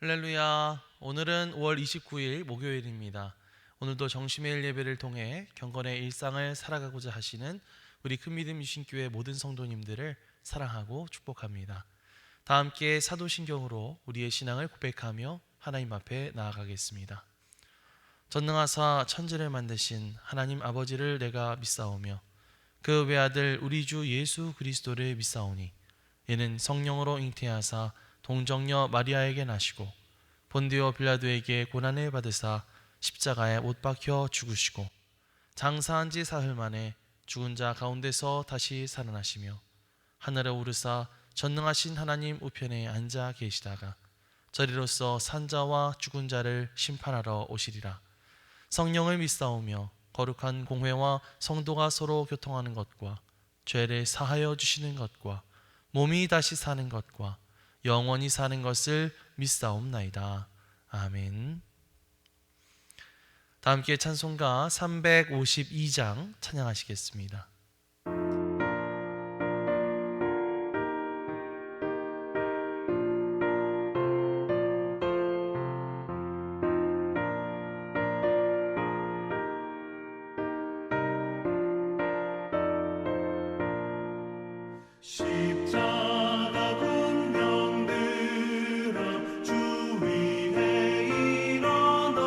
할렐루야. 오늘은 5월 29일 목요일입니다. 오늘도 정심의 예배를 통해 경건의 일상을 살아가고자 하시는 우리 큰믿음 유신교회 모든 성도님들을 사랑하고 축복합니다. 다 함께 사도신경으로 우리의 신앙을 고백하며 하나님 앞에 나아가겠습니다. 전능하사 천지를 만드신 하나님 아버지를 내가 믿사오며 그 외아들 우리 주 예수 그리스도를 믿사오니 이는 성령으로 잉태하사 동정녀 마리아에게 나시고 본디오 빌라도에게 고난을 받으사 십자가에 못 박혀 죽으시고 장사한 지 사흘 만에 죽은 자 가운데서 다시 살아나시며 하늘에 오르사 전능하신 하나님 우편에 앉아 계시다가 저리로서 산 자와 죽은 자를 심판하러 오시리라. 성령을 믿사오며 거룩한 공회와 성도가 서로 교통하는 것과 죄를 사하여 주시는 것과 몸이 다시 사는 것과 영원히 사는 것을 믿사옵나이다. 아멘. 다 함께 찬송가 352장 찬양하시겠습니다. 십자가 군병들아 주 위에 일어나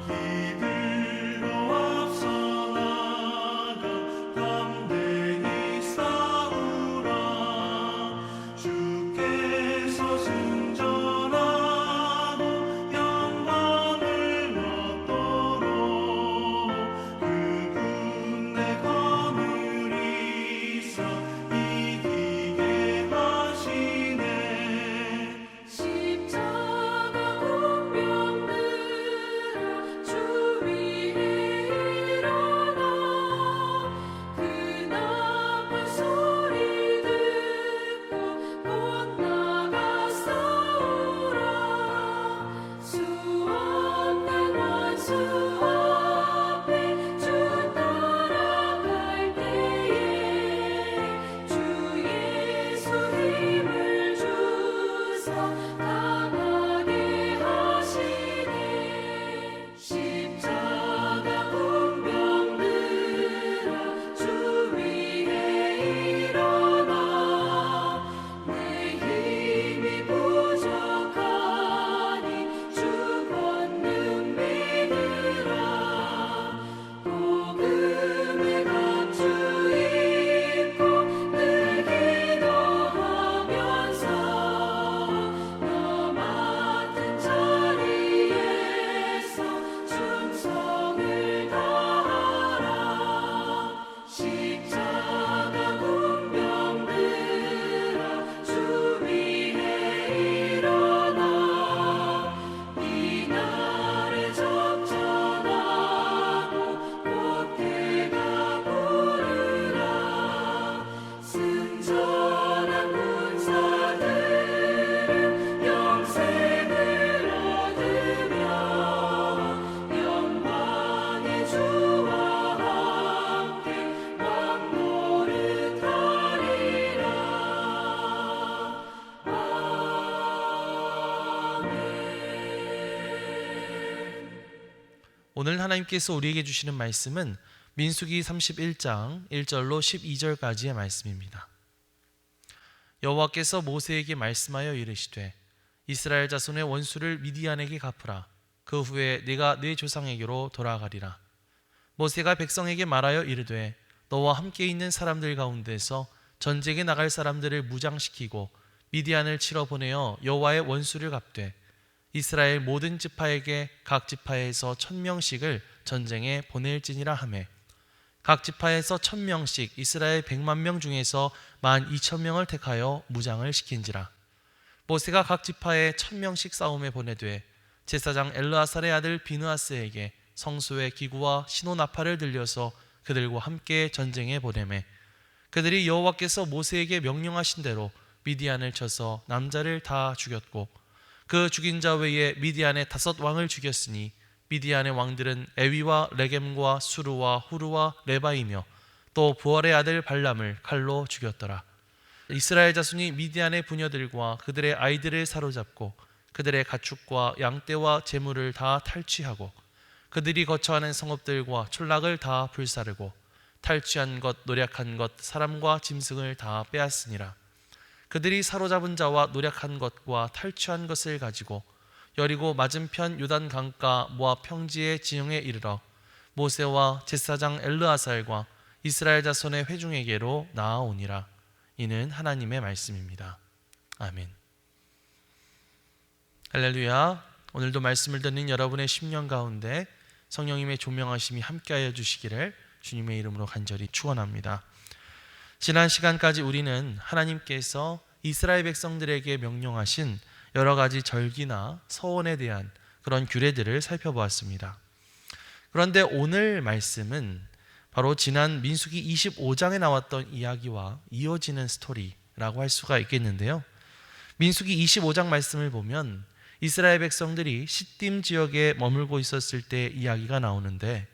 이들로 앞서 나가 담대히 싸우라. 주께서 승전하고 영광을 얻도록 그 군대 거느리사 이기게 하시네. 십자가 군병들아 주 위에 일어나 그 나팔 소리 듣고 곧 나가 싸우라. 수 없는 원수 앞에 주 따라갈 때에 주 예수 힘을 주사 강하게 하시네. 십자가 군병들아 주 위에 일어나 내 힘이 부족하니 주 권능 믿으라. 복음의 감추 입고 늘 기도하면서 너 맡은 자리에서 충성을 다하라. 십자가 군병들아 주 위에 일어나 이 날에 접전하고 곧 대가 부르라. 승전한 군사들은 영생을 얻으며 영광의 주와 함께 왕노릇하리라. 오늘 하나님께서 우리에게 주시는 말씀은 민수기 31장 1절로 12절까지의 말씀입니다. 여호와께서 모세에게 말씀하여 이르시되 이스라엘 자손의 원수를 미디안에게 갚으라. 그 후에 내가 네 조상에게로 돌아가리라. 모세가 백성에게 말하여 이르되 너와 함께 있는 사람들 가운데서 전쟁에 나갈 사람들을 무장시키고 미디안을 치러 보내어 여호와의 원수를 갚되 이스라엘 모든 지파에게 각 지파에서 1000명씩을 전쟁에 보낼지니라 하매 각 지파에서 1000명씩 이스라엘 100만 명 중에서 12,000명을 택하여 무장을 시킨지라. 모세가 각 지파에 1000명씩 싸움에 보내되 제사장 엘르아살의 아들 비느하스에게 성소의 기구와 신호나팔을 들려서 그들과 함께 전쟁에 보내매 그들이 여호와께서 모세에게 명령하신 대로 미디안을 쳐서 남자를 다 죽였고 그 죽인 자 외에 미디안의 5 왕을 죽였으니 미디안의 왕들은 에위와 레겜과 수르와 후르와 레바이며 또 부월의 아들 발람을 칼로 죽였더라. 이스라엘 자손이 미디안의 부녀들과 그들의 아이들을 사로잡고 그들의 가축과 양떼와 재물을 다 탈취하고 그들이 거처하는 성읍들과 촌락을 다 불사르고 탈취한 것, 노략한 것, 사람과 짐승을 다 빼앗으니라. 그들이 사로잡은 자와 노략한 것과 탈취한 것을 가지고 여리고 맞은편 요단 강가 모압 평지의 진영에 이르러 모세와 제사장 엘르아살과 이스라엘 자손의 회중에게로 나아오니라. 이는 하나님의 말씀입니다. 아멘. 할렐루야. 오늘도 말씀을 듣는 여러분의 심령 가운데 성령님의 조명하심이 함께하여 주시기를 주님의 이름으로 간절히 축원합니다. 지난 시간까지 우리는 하나님께서 이스라엘 백성들에게 명령하신 여러 가지 절기나 서원에 대한 그런 규례들을 살펴보았습니다. 그런데 오늘 말씀은 바로 지난 민수기 25장에 나왔던 이야기와 이어지는 스토리라고 할 수가 있겠는데요. 민수기 25장 말씀을 보면 이스라엘 백성들이 시딤 지역에 머물고 있었을 때 이야기가 나오는데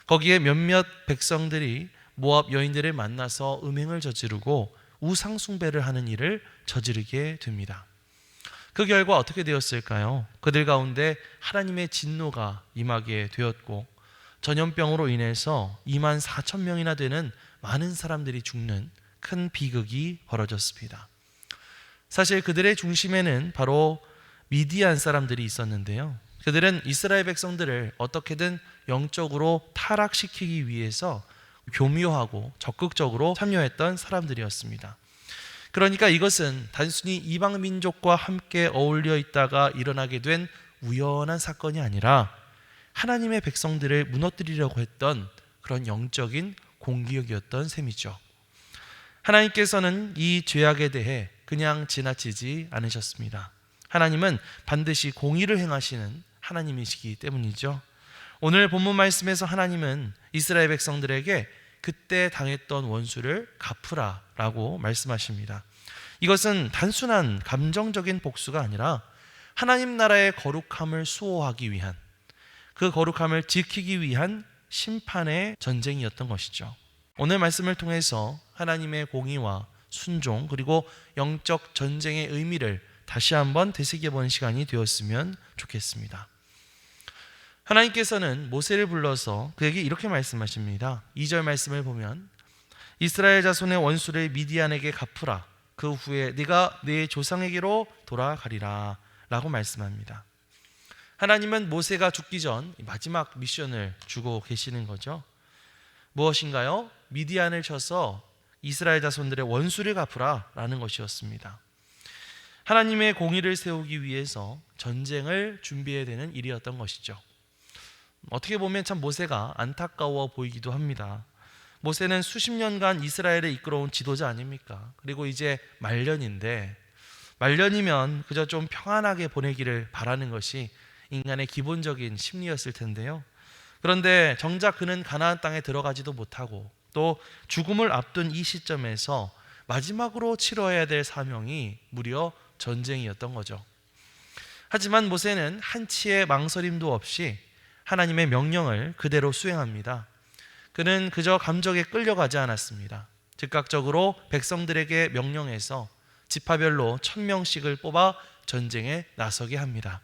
거기에 몇몇 백성들이 모압 여인들을 만나서 음행을 저지르고 우상 숭배를 하는 일을 저지르게 됩니다. 그 결과 어떻게 되었을까요? 그들 가운데 하나님의 진노가 임하게 되었고 전염병으로 인해서 24,000명이나 되는 많은 사람들이 죽는 큰 비극이 벌어졌습니다. 사실 그들의 중심에는 바로 미디안 사람들이 있었는데요. 그들은 이스라엘 백성들을 어떻게든 영적으로 타락시키기 위해서 교묘하고 적극적으로 참여했던 사람들이었습니다. 그러니까 이것은 단순히 이방 민족과 함께 어울려 있다가 일어나게 된 우연한 사건이 아니라 하나님의 백성들을 무너뜨리려고 했던 그런 영적인 공격이었던 셈이죠. 하나님께서는 이 죄악에 대해 그냥 지나치지 않으셨습니다. 하나님은 반드시 공의를 행하시는 하나님이시기 때문이죠. 오늘 본문 말씀에서 하나님은 이스라엘 백성들에게 그때 당했던 원수를 갚으라라고 말씀하십니다. 이것은 단순한 감정적인 복수가 아니라 하나님 나라의 거룩함을 수호하기 위한, 그 거룩함을 지키기 위한 심판의 전쟁이었던 것이죠. 오늘 말씀을 통해서 하나님의 공의와 순종 그리고 영적 전쟁의 의미를 다시 한번 되새겨보는 시간이 되었으면 좋겠습니다. 하나님께서는 모세를 불러서 그에게 이렇게 말씀하십니다. 2절 말씀을 보면 이스라엘 자손의 원수를 미디안에게 갚으라. 그 후에 네가 네 조상에게로 돌아가리라 라고 말씀합니다. 하나님은 모세가 죽기 전 마지막 미션을 주고 계시는 거죠. 무엇인가요? 미디안을 쳐서 이스라엘 자손들의 원수를 갚으라 라는 것이었습니다. 하나님의 공의를 세우기 위해서 전쟁을 준비해야 되는 일이었던 것이죠. 어떻게 보면 참 모세가 안타까워 보이기도 합니다. 모세는 수십 년간 이스라엘을 이끌어온 지도자 아닙니까? 그리고 이제 말년인데 말년이면 그저 좀 평안하게 보내기를 바라는 것이 인간의 기본적인 심리였을 텐데요. 그런데 정작 그는 가나안 땅에 들어가지도 못하고 또 죽음을 앞둔 이 시점에서 마지막으로 치러야 될 사명이 무려 전쟁이었던 거죠. 하지만 모세는 한치의 망설임도 없이 하나님의 명령을 그대로 수행합니다. 그는 그저 감정에 끌려가지 않았습니다. 즉각적으로 백성들에게 명령해서 지파별로 1000명씩을 뽑아 전쟁에 나서게 합니다.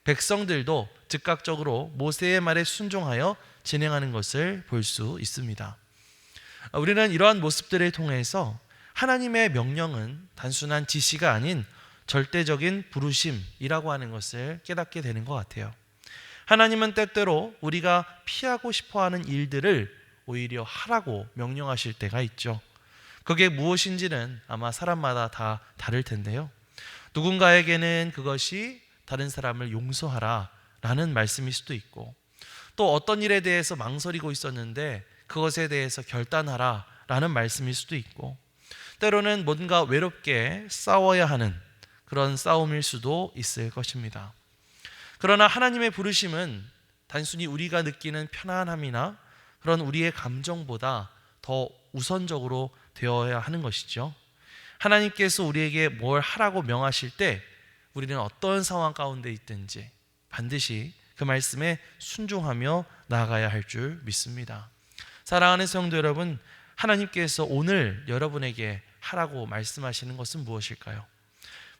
백성들도 즉각적으로 모세의 말에 순종하여 진행하는 것을 볼 수 있습니다. 우리는 이러한 모습들을 통해서 하나님의 명령은 단순한 지시가 아닌 절대적인 부르심이라고 하는 것을 깨닫게 되는 것 같아요. 하나님은 때때로 우리가 피하고 싶어하는 일들을 오히려 하라고 명령하실 때가 있죠. 그게 무엇인지는 아마 사람마다 다 다를 텐데요. 누군가에게는 그것이 다른 사람을 용서하라 라는 말씀일 수도 있고 또 어떤 일에 대해서 망설이고 있었는데 그것에 대해서 결단하라 라는 말씀일 수도 있고 때로는 뭔가 외롭게 싸워야 하는 그런 싸움일 수도 있을 것입니다. 그러나 하나님의 부르심은 단순히 우리가 느끼는 편안함이나 그런 우리의 감정보다 더 우선적으로 되어야 하는 것이죠. 하나님께서 우리에게 뭘 하라고 명하실 때 우리는 어떤 상황 가운데 있든지 반드시 그 말씀에 순종하며 나아가야 할 줄 믿습니다. 사랑하는 성도 여러분, 하나님께서 오늘 여러분에게 하라고 말씀하시는 것은 무엇일까요?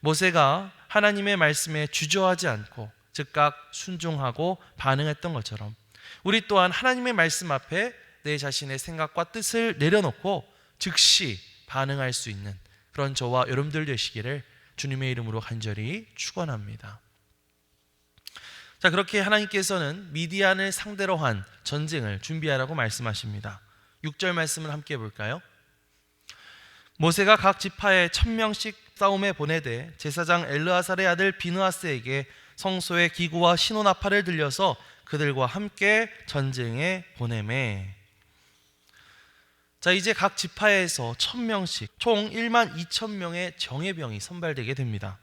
모세가 하나님의 말씀에 주저하지 않고 즉각 순종하고 반응했던 것처럼 우리 또한 하나님의 말씀 앞에 내 자신의 생각과 뜻을 내려놓고 즉시 반응할 수 있는 그런 저와 여러분들 되시기를 주님의 이름으로 간절히 축원합니다. 자, 그렇게 하나님께서는 미디안을 상대로 한 전쟁을 준비하라고 말씀하십니다. 6절 말씀을 함께 볼까요? 모세가 각 지파에 1000명씩 싸움에 보내되 제사장 엘르아살의 아들 비느하스에게 성소의 기구와 신호나팔을 들려서 그들과 함께 전쟁에 보내매. 자, 이제 각 지파에서 1000명씩 총 12,000명의 정예병이 선발되게 됩니다.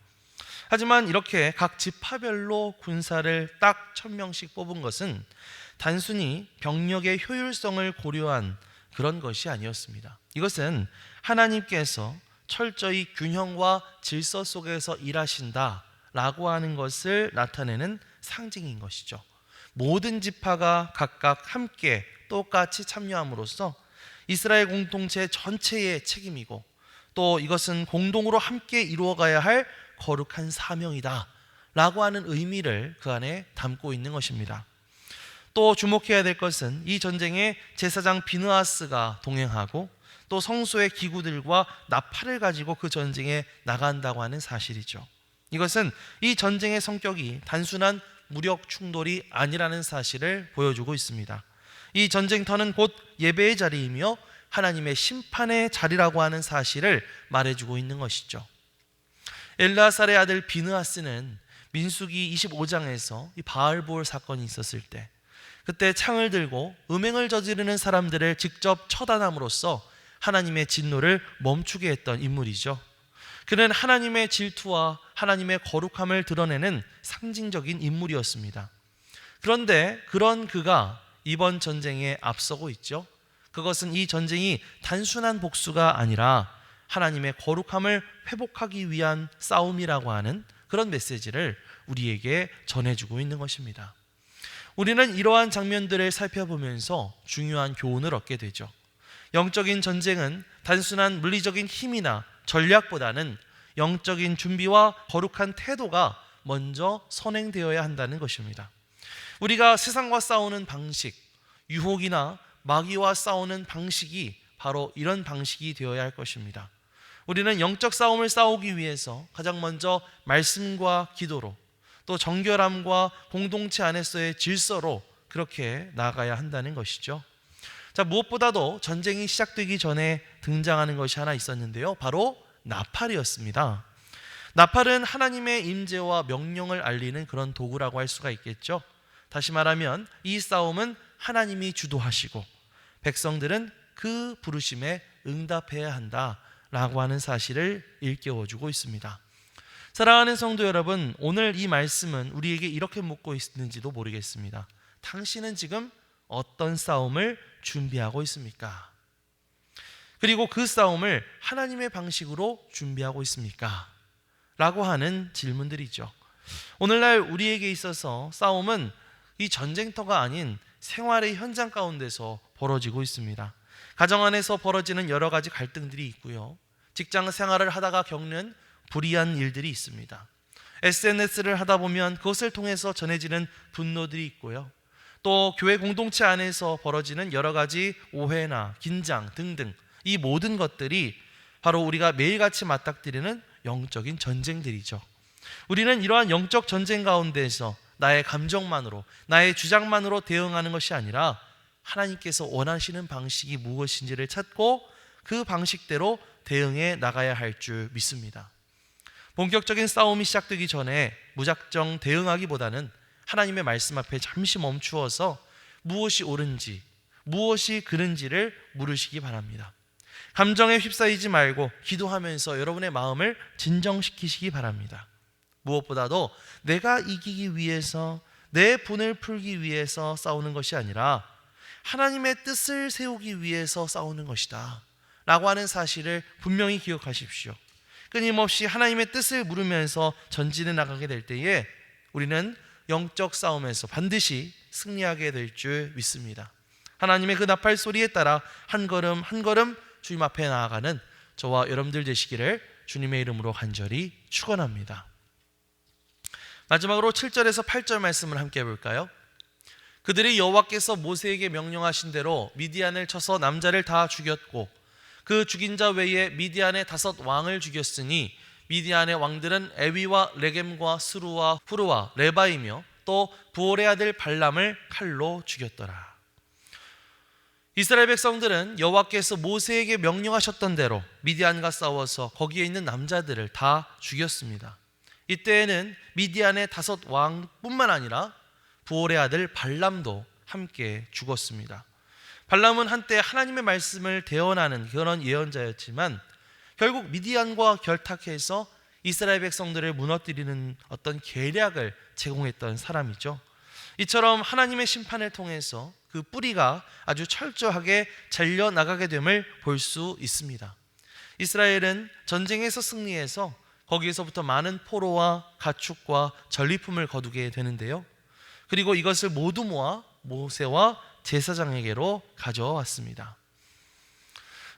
하지만 이렇게 각 지파별로 군사를 딱 1000명씩 뽑은 것은 단순히 병력의 효율성을 고려한 그런 것이 아니었습니다. 이것은 하나님께서 철저히 균형과 질서 속에서 일하신다라고 하는 것을 나타내는 상징인 것이죠. 모든 지파가 각각 함께 똑같이 참여함으로써 이스라엘 공동체 전체의 책임이고 또 이것은 공동으로 함께 이루어가야 할 거룩한 사명이다 라고 하는 의미를 그 안에 담고 있는 것입니다. 또 주목해야 될 것은 이 전쟁에 제사장 비느하스가 동행하고 또 성소의 기구들과 나팔을 가지고 그 전쟁에 나간다고 하는 사실이죠. 이것은 이 전쟁의 성격이 단순한 무력 충돌이 아니라는 사실을 보여주고 있습니다. 이 전쟁터는 곧 예배의 자리이며 하나님의 심판의 자리라고 하는 사실을 말해주고 있는 것이죠. 엘르아살의 아들 비느하스는 민수기 25장에서 이 바알볼 사건이 있었을 때 그때 창을 들고 음행을 저지르는 사람들을 직접 처단함으로써 하나님의 진노를 멈추게 했던 인물이죠. 그는 하나님의 질투와 하나님의 거룩함을 드러내는 상징적인 인물이었습니다. 그런데 그런 그가 이번 전쟁에 앞서고 있죠. 그것은 이 전쟁이 단순한 복수가 아니라 하나님의 거룩함을 회복하기 위한 싸움이라고 하는 그런 메시지를 우리에게 전해주고 있는 것입니다. 우리는 이러한 장면들을 살펴보면서 중요한 교훈을 얻게 되죠. 영적인 전쟁은 단순한 물리적인 힘이나 전략보다는 영적인 준비와 거룩한 태도가 먼저 선행되어야 한다는 것입니다. 우리가 세상과 싸우는 방식, 유혹이나 마귀와 싸우는 방식이 바로 이런 방식이 되어야 할 것입니다. 우리는 영적 싸움을 싸우기 위해서 가장 먼저 말씀과 기도로 또 정결함과 공동체 안에서의 질서로 그렇게 나아가야 한다는 것이죠. 자, 무엇보다도 전쟁이 시작되기 전에 등장하는 것이 하나 있었는데요. 바로 나팔이었습니다. 나팔은 하나님의 임재와 명령을 알리는 그런 도구라고 할 수가 있겠죠. 다시 말하면 이 싸움은 하나님이 주도하시고 백성들은 그 부르심에 응답해야 한다라고 하는 사실을 일깨워주고 있습니다. 사랑하는 성도 여러분, 오늘 이 말씀은 우리에게 이렇게 묻고 있는지도 모르겠습니다. 당신은 지금 어떤 싸움을 준비하고 있습니까? 그리고 그 싸움을 하나님의 방식으로 준비하고 있습니까? 라고 하는 질문들이죠. 오늘날 우리에게 있어서 싸움은 이 전쟁터가 아닌 생활의 현장 가운데서 벌어지고 있습니다. 가정 안에서 벌어지는 여러 가지 갈등들이 있고요. 직장 생활을 하다가 겪는 불이한 일들이 있습니다. SNS를 하다 보면 그것을 통해서 전해지는 분노들이 있고요. 또 교회 공동체 안에서 벌어지는 여러 가지 오해나 긴장 등등 이 모든 것들이 바로 우리가 매일같이 맞닥뜨리는 영적인 전쟁들이죠. 우리는 이러한 영적 전쟁 가운데에서 나의 감정만으로 나의 주장만으로 대응하는 것이 아니라 하나님께서 원하시는 방식이 무엇인지를 찾고 그 방식대로 대응해 나가야 할 줄 믿습니다. 본격적인 싸움이 시작되기 전에 무작정 대응하기보다는 하나님의 말씀 앞에 잠시 멈추어서 무엇이 옳은지 무엇이 그른지를 물으시기 바랍니다. 감정에 휩싸이지 말고 기도하면서 여러분의 마음을 진정시키시기 바랍니다. 무엇보다도 내가 이기기 위해서 내 분을 풀기 위해서 싸우는 것이 아니라 하나님의 뜻을 세우기 위해서 싸우는 것이다 라고 하는 사실을 분명히 기억하십시오. 끊임없이 하나님의 뜻을 물으면서 전진해 나가게 될 때에 우리는 영적 싸움에서 반드시 승리하게 될 줄 믿습니다. 하나님의 그 나팔 소리에 따라 한 걸음 한 걸음 주님 앞에 나아가는 저와 여러분들 되시기를 주님의 이름으로 간절히 축원합니다. 마지막으로 7절에서 8절 말씀을 함께 볼까요? 그들이 여호와께서 모세에게 명령하신 대로 미디안을 쳐서 남자를 다 죽였고 그 죽인 자 외에 미디안의 5 왕을 죽였으니 미디안의 왕들은 에위와 레겜과 스루와 후르와 레바이며 또 부올의 아들 발람을 칼로 죽였더라. 이스라엘 백성들은 여호와께서 모세에게 명령하셨던 대로 미디안과 싸워서 거기에 있는 남자들을 다 죽였습니다. 이때에는 미디안의 5 왕뿐만 아니라 부올의 아들 발람도 함께 죽었습니다. 발람은 한때 하나님의 말씀을 대언하는 그런 예언자였지만 결국 미디안과 결탁해서 이스라엘 백성들을 무너뜨리는 어떤 계략을 제공했던 사람이죠. 이처럼 하나님의 심판을 통해서 그 뿌리가 아주 철저하게 잘려나가게 됨을 볼 수 있습니다. 이스라엘은 전쟁에서 승리해서 거기에서부터 많은 포로와 가축과 전리품을 거두게 되는데요. 그리고 이것을 모두 모아 모세와 제사장에게로 가져왔습니다.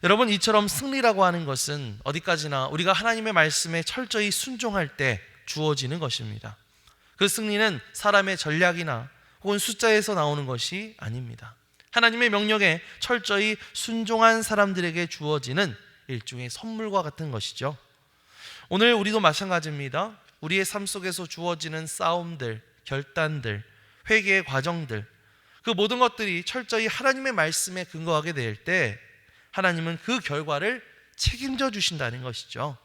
여러분, 이처럼 승리라고 하는 것은 어디까지나 우리가 하나님의 말씀에 철저히 순종할 때 주어지는 것입니다. 그 승리는 사람의 전략이나 혹은 숫자에서 나오는 것이 아닙니다. 하나님의 명령에 철저히 순종한 사람들에게 주어지는 일종의 선물과 같은 것이죠. 오늘 우리도 마찬가지입니다. 우리의 삶 속에서 주어지는 싸움들, 결단들, 회개의 과정들, 그 모든 것들이 철저히 하나님의 말씀에 근거하게 될 때 하나님은 그 결과를 책임져 주신다는 것이죠.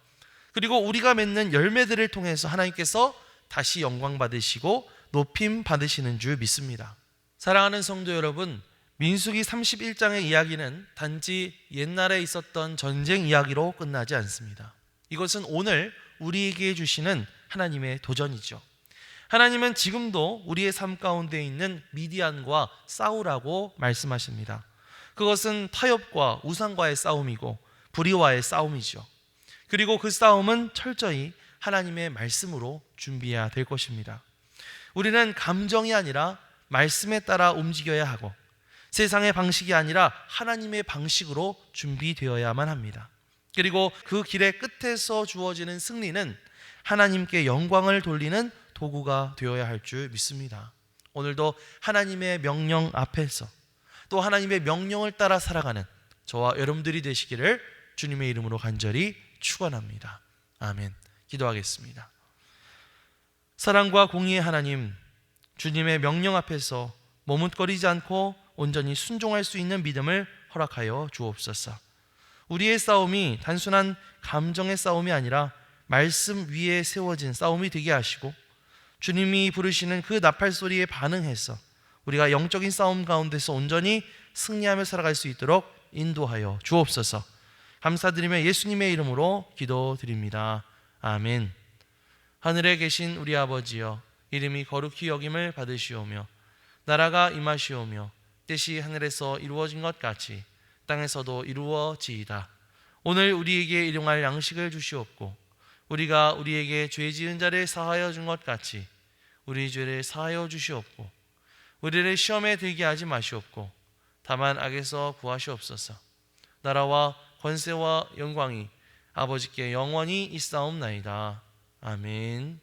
그리고 우리가 맺는 열매들을 통해서 하나님께서 다시 영광 받으시고 높임 받으시는 줄 믿습니다. 사랑하는 성도 여러분, 민수기 31장의 이야기는 단지 옛날에 있었던 전쟁 이야기로 끝나지 않습니다. 이것은 오늘 우리에게 주시는 하나님의 도전이죠. 하나님은 지금도 우리의 삶 가운데 있는 미디안과 싸우라고 말씀하십니다. 그것은 타협과 우상과의 싸움이고 불의와의 싸움이죠. 그리고 그 싸움은 철저히 하나님의 말씀으로 준비해야 될 것입니다. 우리는 감정이 아니라 말씀에 따라 움직여야 하고 세상의 방식이 아니라 하나님의 방식으로 준비되어야만 합니다. 그리고 그 길의 끝에서 주어지는 승리는 하나님께 영광을 돌리는 도구가 되어야 할 줄 믿습니다. 오늘도 하나님의 명령 앞에서 또 하나님의 명령을 따라 살아가는 저와 여러분들이 되시기를 주님의 이름으로 간절히 축원합니다. 아멘. 기도하겠습니다. 사랑과 공의의 하나님, 주님의 명령 앞에서 머뭇거리지 않고 온전히 순종할 수 있는 믿음을 허락하여 주옵소서. 우리의 싸움이 단순한 감정의 싸움이 아니라 말씀 위에 세워진 싸움이 되게 하시고 주님이 부르시는 그 나팔 소리에 반응해서 우리가 영적인 싸움 가운데서 온전히 승리하며 살아갈 수 있도록 인도하여 주옵소서. 감사드리며 예수님의 이름으로 기도드립니다. 아멘. 하늘에 계신 우리 아버지여, 이름이 거룩히 여김을 받으시오며 나라가 임하시오며 뜻이 하늘에서 이루어진 것 같이 땅에서도 이루어지이다. 오늘 우리에게 일용할 양식을 주시옵고 우리가 우리에게 죄 지은 자를 사하여 준 것 같이 우리 죄를 사하여 주시옵고 우리를 시험에 들게 하지 마시옵고 다만 악에서 구하시옵소서. 나라와 권세와 영광이 아버지께 영원히 있사옵나이다. 아멘.